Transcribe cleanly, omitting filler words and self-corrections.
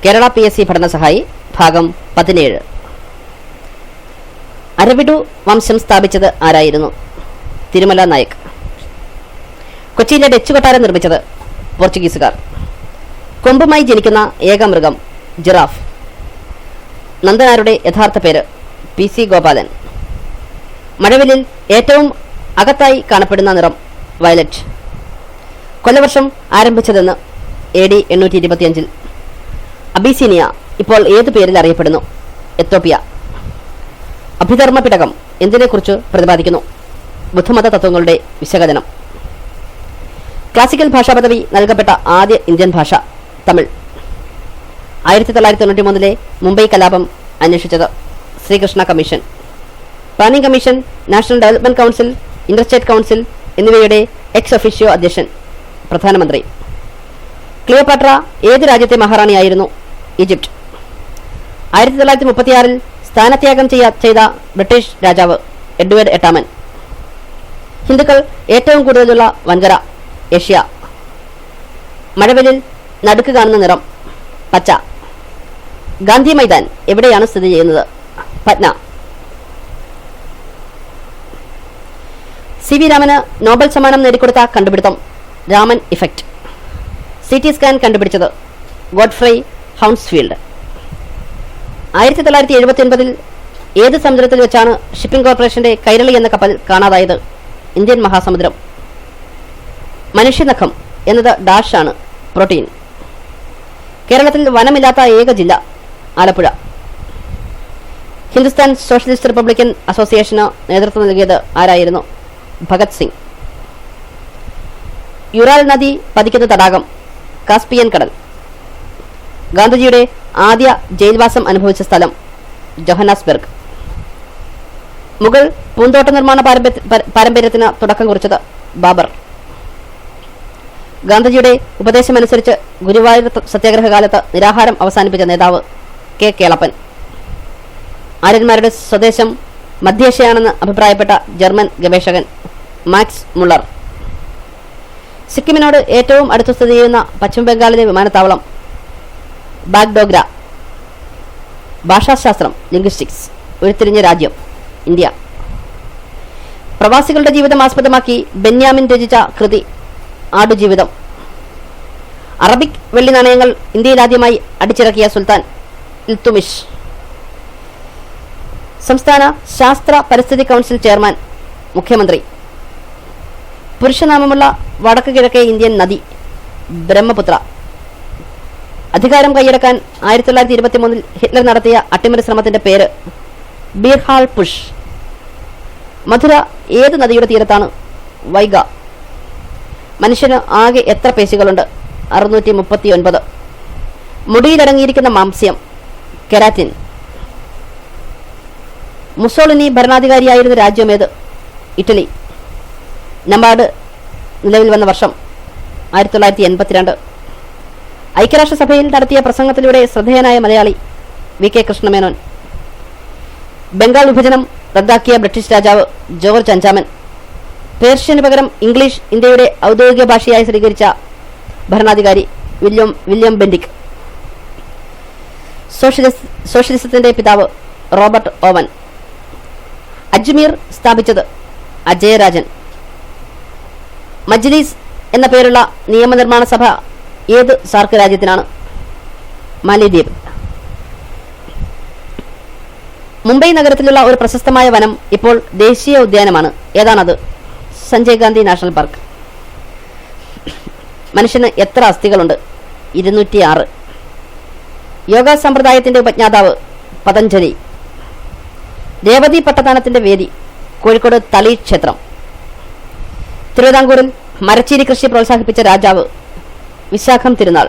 Kerala PSC പഠന സഹായി ഭാഗം 17. അരവിടു വംശം സ്ഥാപിച്ചത് ആരായിരുന്നു? തിരുമല നായക്. കൊച്ചിയിലെ ഡച്ച് കൊട്ടാരം നിർമ്മിച്ചത് പോർച്ചുഗീസുകാർ. കൊമ്പുമായി ജനിക്കുന്ന ഏക മൃഗം ജിറാഫ്. നന്ദനാരുടെ യഥാർത്ഥ പേര് PC ഗോപാലൻ. മഴവില്ലിൽ ഏറ്റവും അകത്തായി കാണപ്പെടുന്ന നിറം വയലറ്റ്. കൊല്ലവർഷം ആരംഭിച്ചതെന്ന് AD 825. അബീസീനിയ ഇപ്പോൾ ഏതു പേരിൽ അറിയപ്പെടുന്നു? എത്യോപ്യ. അഭിധർമ്മ പിടകം എന്തിനെക്കുറിച്ച് പ്രതിപാദിക്കുന്നു? ബുദ്ധമത തത്വങ്ങളുടെ വിശകലനം. ക്ലാസിക്കൽ ഭാഷാ പദവി നൽകപ്പെട്ട ആദ്യ ഇന്ത്യൻ ഭാഷ തമിഴ്. 1993 മുംബൈ കലാപം അന്വേഷിച്ചത് Srikrishna commission. Planning commission, national development council, interstate council എന്നിവയുടെ എക്സ് ഒഫീഷ്യോ അധ്യക്ഷൻ പ്രധാനമന്ത്രി. ക്ലിയോപാട്ര ഏത് രാജ്യത്തെ മഹാറാണിയായിരുന്നു? ഈജിപ്റ്റ്. 1936 സ്ഥാനത്യാഗം ചെയ്ത ബ്രിട്ടീഷ് രാജാവ് എഡ്വേർഡ് എട്ടാമൻ. ഹിന്ദുക്കൾ ഏറ്റവും കൂടുതലുള്ള വൻകര ഏഷ്യ. മഴവില്ലിൽ നടുക്ക് കാണുന്ന നിറം പച്ച. ഗാന്ധി മൈതാൻ എവിടെയാണ് സ്ഥിതി ചെയ്യുന്നത്? പറ്റ്ന. CV രാമന് നോബൽ സമ്മാനം നേടിക്കൊടുത്ത കണ്ടുപിടുത്തം രാമൻ ഇഫക്റ്റ്. CT സ്കാൻ കണ്ടുപിടിച്ചത് ഗോഡ്ഫ്രൈ ഹൗൺസ്ഫീൽഡ്. 1979 ഏത് സമുദ്രത്തിൽ വെച്ചാണ് ഷിപ്പിംഗ് കോർപ്പറേഷന്റെ കൈരളി എന്ന കപ്പൽ കാണാതായത്? ഇന്ത്യൻ മഹാസമുദ്രം. മനുഷ്യനഖം എന്നത് ഡാഷ് ആണ്, പ്രോട്ടീൻ. കേരളത്തിൽ വനമില്ലാത്ത ഏക ജില്ല ആലപ്പുഴ. ഹിന്ദുസ്ഥാൻ സോഷ്യലിസ്റ്റ് റിപ്പബ്ലിക്കൻ അസോസിയേഷന് നേതൃത്വം നൽകിയത് ആരായിരുന്നു? ഭഗത് സിംഗ്. യുറാൽ നദി പതിക്കുന്ന തടാകം കാസ്പിയൻ കടൽ. ഗാന്ധിജിയുടെ ആദ്യ ജയിൽവാസം അനുഭവിച്ച സ്ഥലം ജോഹന്നാസ്ബർഗ്. മുഗൾ പൂന്തോട്ട നിർമ്മാണ പാരമ്പര്യത്തിന് തുടക്കം കുറിച്ചത് ബാബർ. ഗാന്ധിജിയുടെ ഉപദേശമനുസരിച്ച് ഗുരുവായൂർ സത്യാഗ്രഹ കാലത്ത് നിരാഹാരം അവസാനിപ്പിച്ച നേതാവ് K. കേളപ്പൻ. ആര്യന്മാരുടെ സ്വദേശം മധ്യേഷ്യയാണെന്ന് അഭിപ്രായപ്പെട്ട ജർമ്മൻ ഗവേഷകൻ മാക്സ് മുള്ളർ. സിക്കിമിനോട് ഏറ്റവും അടുത്ത് സ്ഥിതി ചെയ്യുന്ന പശ്ചിമബംഗാളിലെ വിമാനത്താവളം ബാഗ്ഡോഗ്ര. ഭാഷാശാസ്ത്രം ലിംഗ്വിസ്റ്റിക്സ്. ഉരുത്തിരിഞ്ഞ രാജ്യം ഇന്ത്യ. പ്രവാസികളുടെ ജീവിതം ആസ്പദമാക്കി ബെന്യാമിൻ രചിച്ച കൃതി ആടുജീവിതം. അറബിക് വെള്ളി നാണയങ്ങൾ ഇന്ത്യയിൽ ആദ്യമായി അടിച്ചിറക്കിയ സുൽത്താൻ ഇൽത്തുമിഷ്. സംസ്ഥാന ശാസ്ത്ര പരിസ്ഥിതി കൗൺസിൽ ചെയർമാൻ മുഖ്യമന്ത്രി. പുരുഷനാമമുള്ള വടക്ക് കിഴക്കേ ഇന്ത്യൻ നദി ബ്രഹ്മപുത്ര. അധികാരം കൈയടക്കാൻ 1923 ഹിറ്റ്ലർ നടത്തിയ അട്ടിമറി ശ്രമത്തിന്റെ പേര് ബീർഹാൾ പുഷ്. മധുര ഏത് നദിയുടെ തീരത്താണ്? വൈഗ. മനുഷ്യന് ആകെ എത്ര പേശികളുണ്ട്? 639. മുടിയിലടങ്ങിയിരിക്കുന്ന മാംസ്യം കെരാറ്റിൻ. മുസോളിനി ഭരണാധികാരിയായിരുന്ന രാജ്യമേത്? ഇറ്റലി. നബാർഡ് നിലവിൽ വന്ന വർഷം 1982. ഐക്യരാഷ്ട്രസഭയിൽ നടത്തിയ പ്രസംഗത്തിലൂടെ ശ്രദ്ധേയനായ മലയാളി VK കൃഷ്ണമേനോൻ. ബംഗാൾ വിഭജനം റദ്ദാക്കിയ ബ്രിട്ടീഷ് രാജാവ് ജോർജ് അഞ്ചാമൻ. പേർഷ്യന് പകരം ഇംഗ്ലീഷ് ഇന്ത്യയുടെ ഔദ്യോഗിക ഭാഷയായി സ്വീകരിച്ച ഭരണാധികാരി വില്യം ബെൻഡിക്. സോഷ്യലിസത്തിന്റെ പിതാവ് റോബർട്ട് ഓവൻ. അജ്മീർ സ്ഥാപിച്ചത് അജയരാജൻ. മജ്ലിസ് എന്ന പേരുള്ള നിയമനിർമ്മാണ സഭ ഏത് സാർക്ക് രാജ്യത്തിനാണ്? മാലിദ്വീപ്. മുംബൈ നഗരത്തിലുള്ള ഒരു പ്രശസ്തമായ വനം ഇപ്പോൾ ദേശീയ ഉദ്യാനമാണ്. ഏതാണത്? Sanjay Gandhi national park. മനുഷ്യന് എത്ര അസ്ഥികളുണ്ട്? 206. യോഗ സമ്പ്രദായത്തിന്റെ ഉപജ്ഞാതാവ് പതഞ്ജലി. രേവതി പട്ടത്താനത്തിന്റെ വേദി കോഴിക്കോട് തളി ക്ഷേത്രം. തിരുവിതാംകൂറിൽ മരച്ചീനി കൃഷി പ്രോത്സാഹിപ്പിച്ച രാജാവ് വിശാഖം തിരുനാൾ.